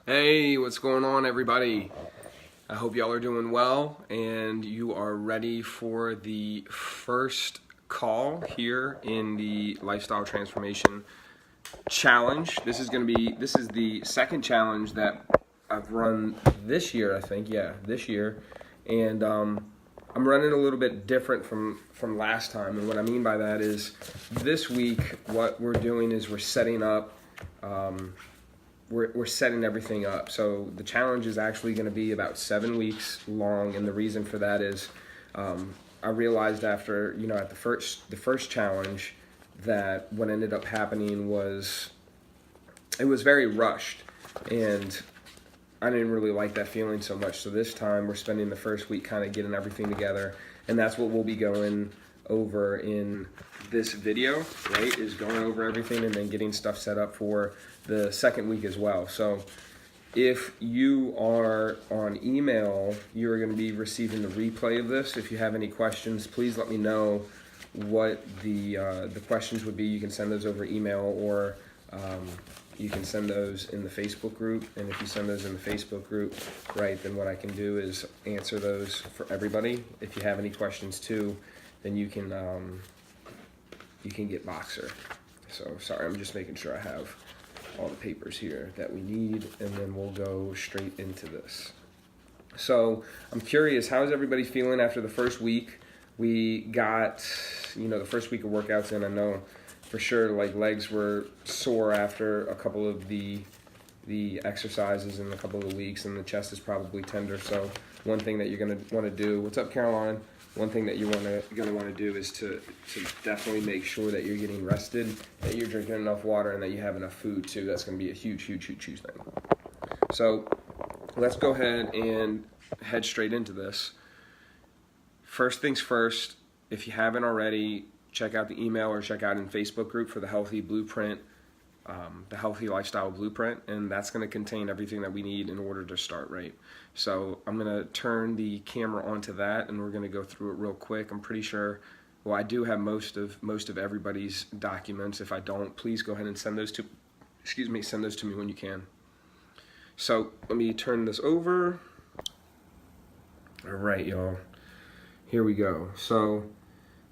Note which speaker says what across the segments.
Speaker 1: Hey, what's going on, everybody? I hope y'all are doing well and you are ready for the first call here in the Lifestyle Transformation Challenge. This is the second challenge that I've run this year, I think. Yeah, this year. And I'm running a little bit different from last time. And what I mean by that is this week, what we're doing is we're setting up we're setting everything up. So the challenge is actually going to be about 7 weeks long, and the reason for that is I realized after at the first challenge that what ended up happening was it was very rushed, and I didn't really like that feeling so much. So this time we're spending the first week kind of getting everything together, and that's what we'll be going over in this video, right? Is going over everything and then getting stuff set up for the second week as well. So if you are on email, you're going to be receiving the replay of this. If you have any questions, please let me know what the questions would be. You can send those over email, or you can send those in the Facebook group. And if you send those in the Facebook group, right, then what I can do is answer those for everybody. If you have any questions too, then you can get Boxer. So sorry, I'm just making sure I have all the papers here that we need, and then we'll go straight into this. So I'm curious, how's everybody feeling after the first week? We got, the first week of workouts in. I know for sure like legs were sore after a couple of the exercises in a couple of the weeks, and the chest is probably tender. So one thing that you're going to want to do, what's up, Caroline? One thing that you're going to want to do is to definitely make sure that you're getting rested, that you're drinking enough water, and that you have enough food too. That's going to be a huge thing. So let's go ahead and head straight into this. First things first, if you haven't already, check out the email or check out in Facebook group for the Healthy Blueprint, the Healthy Lifestyle Blueprint, and that's going to contain everything that we need in order to start right. So I'm going to turn the camera onto that, and we're going to go through it real quick. I'm pretty sure, well, I do have most of everybody's documents. If I don't, please go ahead and send those to me when you can. So let me turn this over. All right, y'all. Here we go. So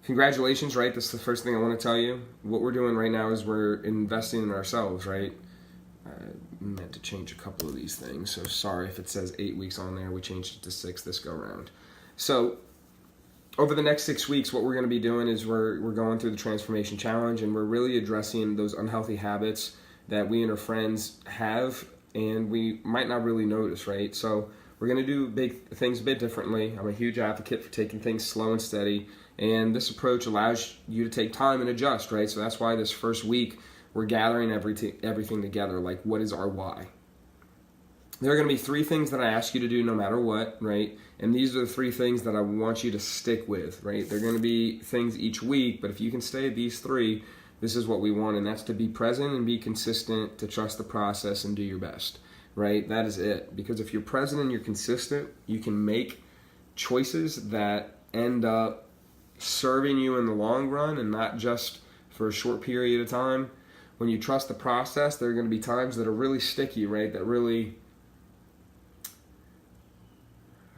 Speaker 1: congratulations, right? That's the first thing I want to tell you. What we're doing right now is we're investing in ourselves, right? I meant to change a couple of these things, so sorry if it says 8 weeks on there. We changed it to 6 this go around. So over the next 6 weeks, what we're going to be doing is we're going through the Transformation Challenge, and we're really addressing those unhealthy habits that we and our friends have, and we might not really notice, right? So we're going to do big things a bit differently. I'm a huge advocate for taking things slow and steady, and this approach allows you to take time and adjust, right? So that's why this first week we're gathering everything together, like what is our why? There are going to be 3 things that I ask you to do no matter what, right? And these are the 3 things that I want you to stick with, right? They're going to be things each week, but if you can stay at these 3, this is what we want, and that's to be present and be consistent, to trust the process and do your best, right? That is it. Because if you're present and you're consistent, you can make choices that end up serving you in the long run and not just for a short period of time. When you trust the process, there are going to be times that are really sticky, right? That really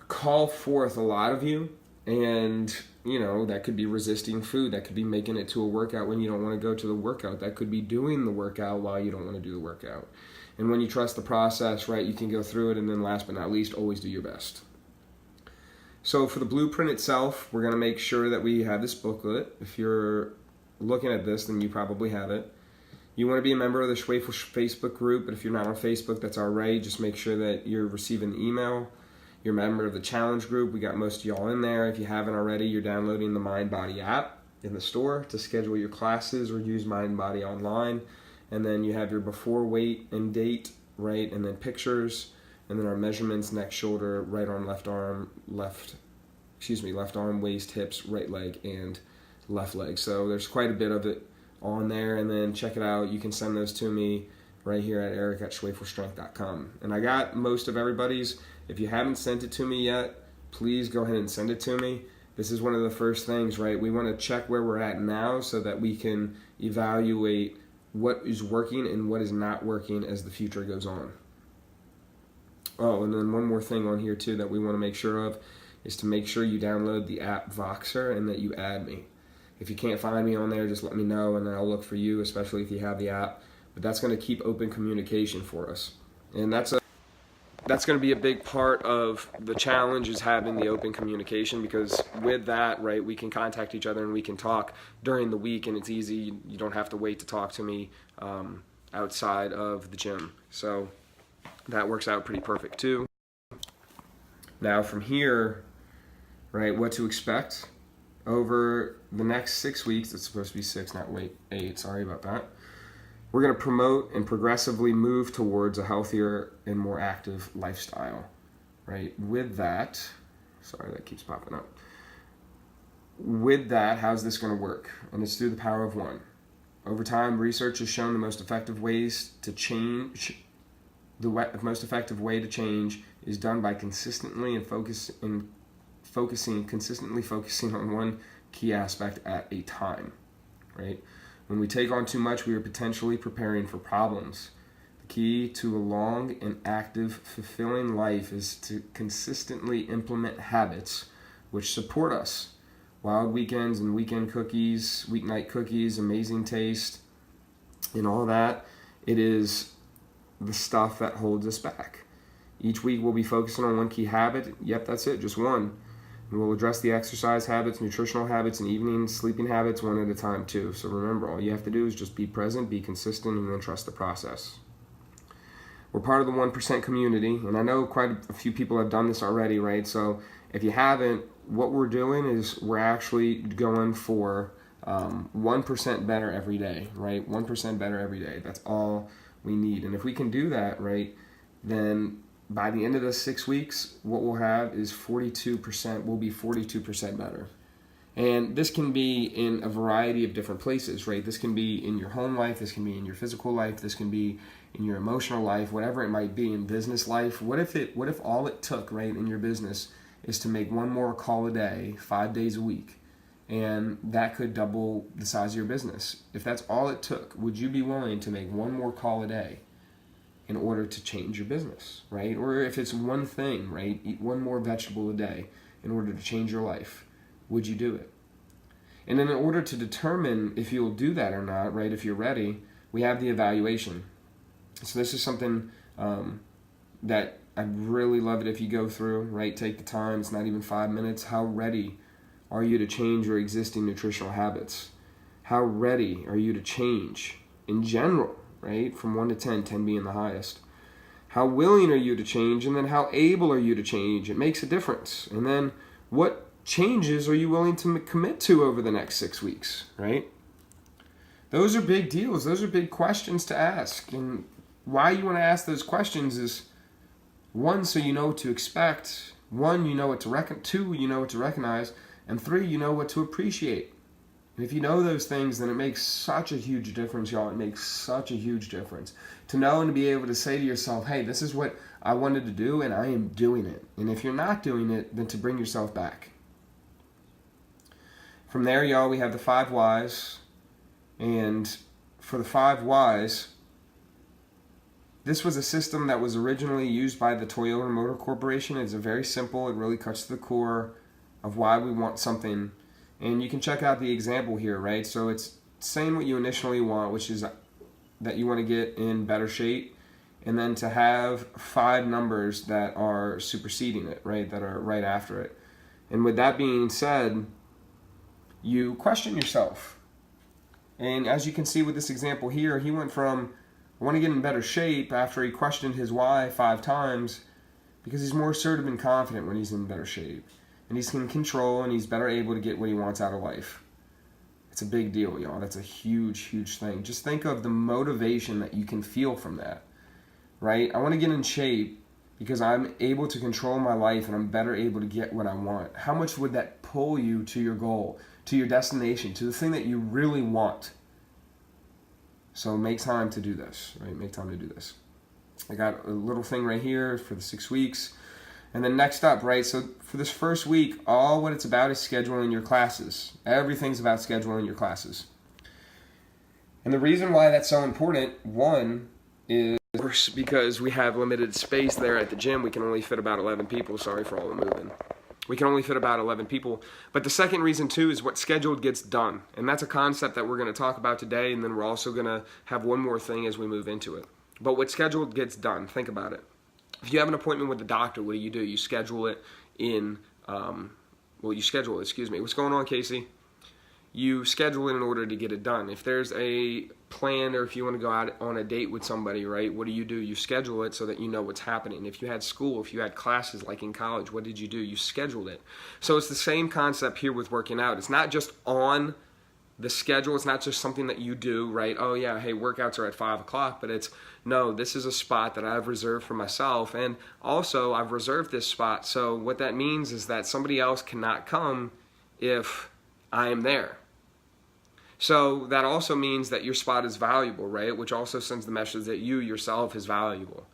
Speaker 1: call forth a lot of you. And, that could be resisting food. That could be making it to a workout when you don't want to go to the workout. That could be doing the workout while you don't want to do the workout. And when you trust the process, right, you can go through it. And then last but not least, always do your best. So for the blueprint itself, we're going to make sure that we have this booklet. If you're looking at this, then you probably have it. You want to be a member of the Schwefel Facebook group, but if you're not on Facebook, that's all right. Just make sure that you're receiving the email. You're a member of the challenge group. We got most of y'all in there. If you haven't already, you're downloading the MindBody app in the store to schedule your classes or use MindBody online. And then you have your before, weight, and date, right? And then pictures, and then our measurements: neck, shoulder, right arm, left arm, left arm, waist, hips, right leg, and left leg. So there's quite a bit of it on there, and then check it out. You can send those to me right here at eric@schwefelstrength.com. And I got most of everybody's. If you haven't sent it to me yet, please go ahead and send it to me. This is one of the first things, right? We want to check where we're at now so that we can evaluate what is working and what is not working as the future goes on. Oh, and then one more thing on here too that we want to make sure of is to make sure you download the app Voxer and that you add me. If you can't find me on there, just let me know and I'll look for you, especially if you have the app. But that's going to keep open communication for us. And that's going to be a big part of the challenge, is having the open communication, because with that, right, we can contact each other and we can talk during the week, and it's easy. You don't have to wait to talk to me outside of the gym. So that works out pretty perfect too. Now from here, right, what to expect over the next 6 weeks. It's supposed to be 6, not 8. Sorry about that. We're going to promote and progressively move towards a healthier and more active lifestyle, right? With that, sorry, that keeps popping up. With that, how's this going to work? And it's through the power of one. Over time, research has shown the most effective ways to change. The most effective way to change is done by consistently focusing on one key aspect at a time, right? When we take on too much, we are potentially preparing for problems. The key to a long and active, fulfilling life is to consistently implement habits which support us. Wild weekends and weekend cookies, weeknight cookies, amazing taste, and all that, it is the stuff that holds us back. Each week we'll be focusing on one key habit. Yep, that's it, just one. And we'll address the exercise habits, nutritional habits, and evening sleeping habits one at a time too. So remember, all you have to do is just be present, be consistent, and then trust the process. We're part of the 1% community, and I know quite a few people have done this already, right? So if you haven't, what we're doing is we're actually going for 1% better every day, right? 1% better every day. That's all we need. And if we can do that, right, then by the end of the 6 weeks, what we'll have is 42%, we'll be 42% better. And this can be in a variety of different places, right? This can be in your home life, this can be in your physical life, this can be in your emotional life, whatever it might be, in business life. What if all it took, right, in your business is to make one more call a day, 5 days a week, and that could double the size of your business? If that's all it took, would you be willing to make one more call a day in order to change your business, right? Or if it's one thing, right, eat one more vegetable a day in order to change your life, would you do it? And then in order to determine if you'll do that or not, right, if you're ready, we have the evaluation. So this is something that I'd really love it if you go through, right? Take the time, it's not even 5 minutes. How ready are you to change your existing nutritional habits? How ready are you to change in general, right? From 1 to 10, 10 being the highest. How willing are you to change, and then how able are you to change? It makes a difference. And then what changes are you willing to commit to over the next 6 weeks, right? Those are big deals. Those are big questions to ask. And why you want to ask those questions is, 1, so you know what to expect. 1, you know what to 2, you know what to recognize. And 3, you know what to appreciate. And if you know those things, then it makes such a huge difference, y'all. It makes such a huge difference to know and to be able to say to yourself, hey, this is what I wanted to do, and I am doing it. And if you're not doing it, then to bring yourself back. From there, y'all, we have the 5 whys. And for the 5 whys, this was a system that was originally used by the Toyota Motor Corporation. It's very simple. It really cuts to the core of why we want something. And you can check out the example here, right? So it's saying what you initially want, which is that you want to get in better shape, and then to have 5 numbers that are superseding it, right? That are right after it. And with that being said, you question yourself. And as you can see with this example here, he went from, I want to get in better shape, after he questioned his why 5 times, because he's more assertive and confident when he's in better shape. And he's in control, and he's better able to get what he wants out of life. It's a big deal, y'all. That's a huge, huge thing. Just think of the motivation that you can feel from that, right? I want to get in shape because I'm able to control my life and I'm better able to get what I want. How much would that pull you to your goal, to your destination, to the thing that you really want? So make time to do this, right? Make time to do this. I got a little thing right here for the 6 weeks. And then next up, right, so for this first week, all what it's about is scheduling your classes. Everything's about scheduling your classes. And the reason why that's so important, 1, is course, because we have limited space there at the gym, we can only fit about 11 people. Sorry for all the moving. We can only fit about 11 people. But the second reason, too, is what scheduled gets done. And that's a concept that we're going to talk about today, and then we're also going to have one more thing as we move into it. But what scheduled gets done, think about it. If you have an appointment with the doctor, what do? You schedule it in, What's going on, Casey? You schedule it in order to get it done. If there's a plan, or if you want to go out on a date with somebody, right, what do? You schedule it so that you know what's happening. If you had school, if you had classes like in college, what did you do? You scheduled it. So it's the same concept here with working out. It's not just on the schedule. It's not just something that you do, right? Oh yeah, hey, workouts are at 5 o'clock, but it's, no, this is a spot that I've reserved for myself. And also I've reserved this spot. So what that means is that somebody else cannot come if I am there. So that also means that your spot is valuable, right? Which also sends the message that you yourself is valuable.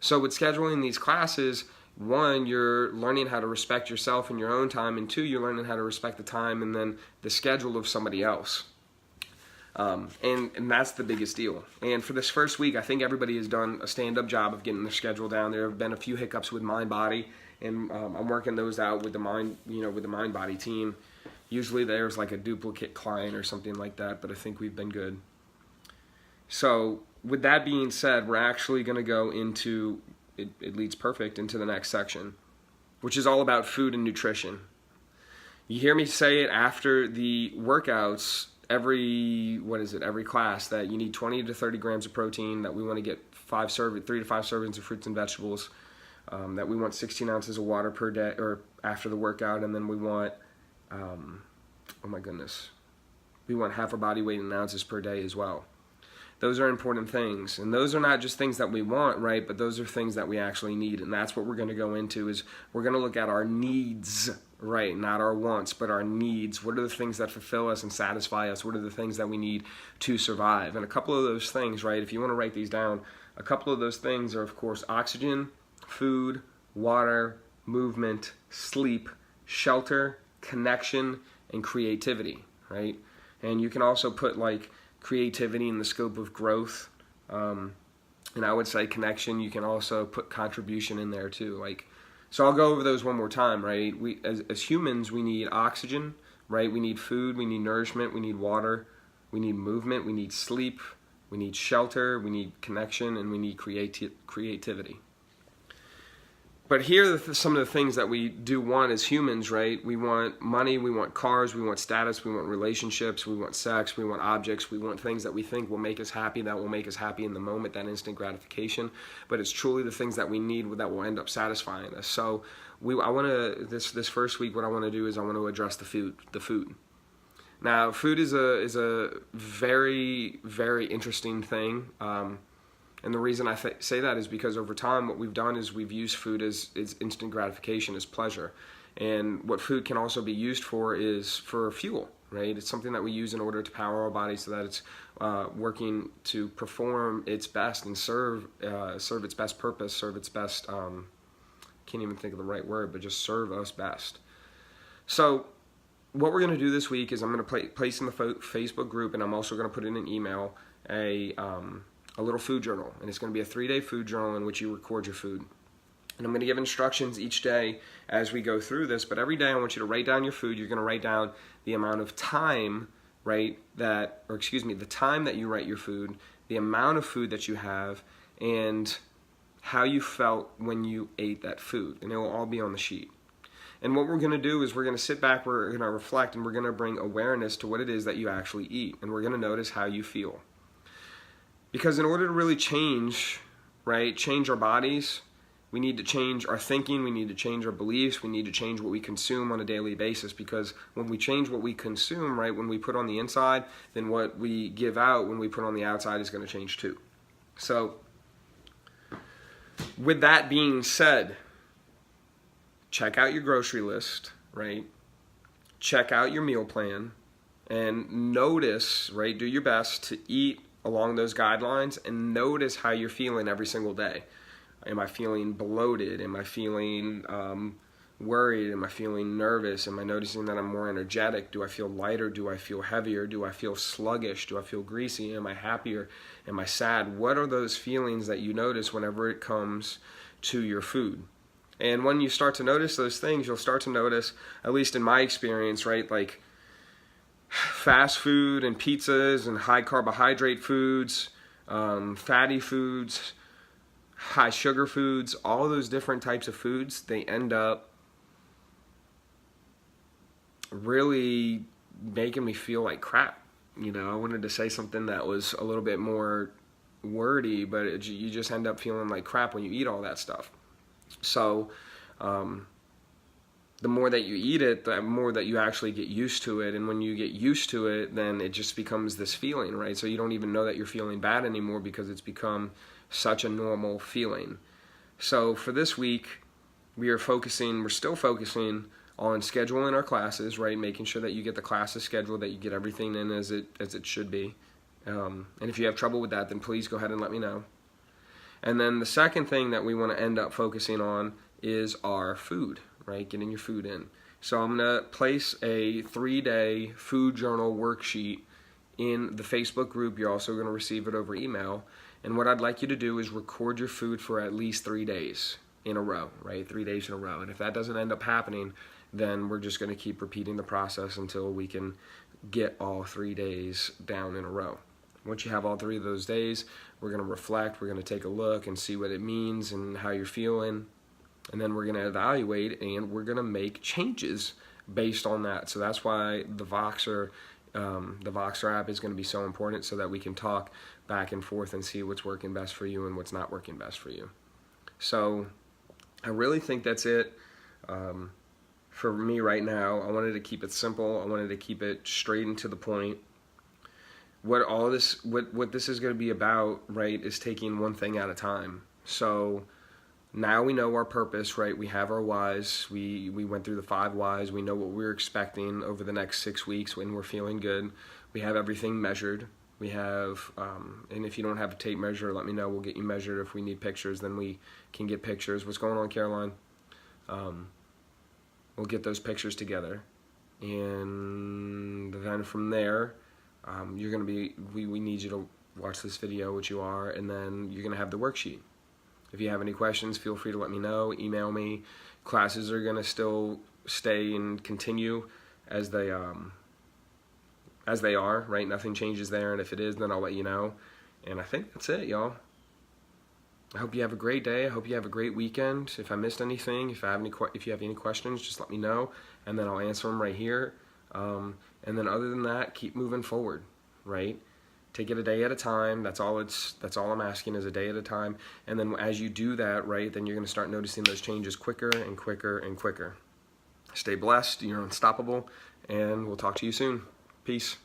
Speaker 1: So with scheduling these classes, one, you're learning how to respect yourself and your own time, and two, you're learning how to respect the time and then the schedule of somebody else. And that's the biggest deal. And for this first week, I think everybody has done a stand-up job of getting their schedule down. There have been a few hiccups with mind-body, and I'm working those out with the mind-body team. Usually there's like a duplicate client or something like that, but I think we've been good. So with that being said, we're actually going to go into, it leads perfect into the next section, which is all about food and nutrition. You hear me say it after the workouts, every class, that you need 20 to 30 grams of protein, that we want to get 3 to 5 servings of fruits and vegetables, that we want 16 ounces of water per day or after the workout, and then we want we want half our body weight in ounces per day as well. Those are important things, and those are not just things that we want, right, but those are things that we actually need, and that's what we're going to go into. Is we're going to look at our needs, right, not our wants, but our needs. What are the things that fulfill us and satisfy us? What are the things that we need to survive? And a couple of those things, right, if you want to write these down, a couple of those things are, of course, oxygen, food, water, movement, sleep, shelter, connection, and creativity, right? And you can also put like creativity in the scope of growth, and I would say connection. You can also put contribution in there too. So I'll go over those one more time, right? We as humans, we need oxygen, right? We need food, we need nourishment, we need water, we need movement, we need sleep, we need shelter, we need connection, and we need creativity. But here are some of the things that we do want as humans, right? We want money, we want cars, we want status, we want relationships, we want sex, we want objects, we want things that we think will make us happy, that will make us happy in the moment, that instant gratification. But it's truly the things that we need that will end up satisfying us. So this first week, what I want to do is I want to address the food. Now, food is a very, very interesting thing. And the reason I say that is because over time what we've done is we've used food as instant gratification, as pleasure. And what food can also be used for is for fuel, right? It's something that we use in order to power our body so that it's working to perform its best and serve its best purpose, serve its best, can't even think of the right word, but just serve us best. So what we're going to do this week is I'm going to place in the Facebook group, and I'm also going to put in an email, a little food journal, and it's going to be a 3-day food journal in which you record your food. And I'm going to give instructions each day as we go through this, but every day I want you to write down your food. You're going to write down the amount of time, right, the time that you write your food, the amount of food that you have, and how you felt when you ate that food, and it will all be on the sheet. And what we're going to do is we're going to sit back, we're going to reflect, and we're going to bring awareness to what it is that you actually eat, and we're going to notice how you feel. Because in order to really change our bodies, we need to change our thinking, we need to change our beliefs, we need to change what we consume on a daily basis. Because when we change what we consume, right, when we put on the inside, then what we give out when we put on the outside is going to change too. So, with that being said, check out your grocery list, right? Check out your meal plan, and notice, right, do your best to eat along those guidelines, and notice how you're feeling every single day. Am I feeling bloated? Am I feeling worried? Am I feeling nervous? Am I noticing that I'm more energetic? Do I feel lighter? Do I feel heavier? Do I feel sluggish? Do I feel greasy? Am I happier? Am I sad? What are those feelings that you notice whenever it comes to your food? And when you start to notice those things, you'll start to notice, at least in my experience, right, like fast food and pizzas and high carbohydrate foods, fatty foods, high sugar foods, all those different types of foods, they end up really making me feel like crap. You know, I wanted to say something that was a little bit more wordy, but you just end up feeling like crap when you eat all that stuff. So the more that you eat it, the more that you actually get used to it. And when you get used to it, then it just becomes this feeling, right? So you don't even know that you're feeling bad anymore because it's become such a normal feeling. So for this week, we're still focusing on scheduling our classes, right? Making sure that you get the classes scheduled, that you get everything in as it should be. And if you have trouble with that, then please go ahead and let me know. And then the second thing that we want to end up focusing on is our food, right? Getting your food in. So I'm going to place a 3-day food journal worksheet in the Facebook group. You're also going to receive it over email. And what I'd like you to do is record your food for at least 3 days in a row, right? 3 days in a row. And if that doesn't end up happening, then we're just going to keep repeating the process until we can get all 3 days down in a row. Once you have all 3 of those days, we're going to reflect, we're going to take a look and see what it means and how you're feeling. And then we're going to evaluate and we're going to make changes based on that. So that's why the Voxer app is going to be so important, so that we can talk back and forth and see what's working best for you and what's not working best for you. So I really think that's it. For me right now, I wanted to keep it simple. I wanted to keep it straight and to the point. What this is going to be about, right, is taking one thing at a time. So now we know our purpose, right? We have our whys. We went through the 5 whys. We know what we're expecting over the next 6 weeks when we're feeling good. We have everything measured. We have, and if you don't have a tape measure, let me know. We'll get you measured. If we need pictures, then we can get pictures. What's going on, Caroline? We'll get those pictures together. And then from there, you're going to be, we need you to watch this video, which you are, and then you're going to have the worksheet. If you have any questions, feel free to let me know. Email me. Classes are going to still stay and continue as they are, right? Nothing changes there, and if it is, then I'll let you know. And I think that's it, y'all. I hope you have a great day. I hope you have a great weekend. If I missed anything, if you have any questions, just let me know, and then I'll answer them right here. And then other than that, keep moving forward, right? Take it a day at a time. That's all I'm asking, is a day at a time. And then as you do that, right, then you're going to start noticing those changes quicker and quicker and quicker. Stay blessed. You're unstoppable, and we'll talk to you soon. Peace.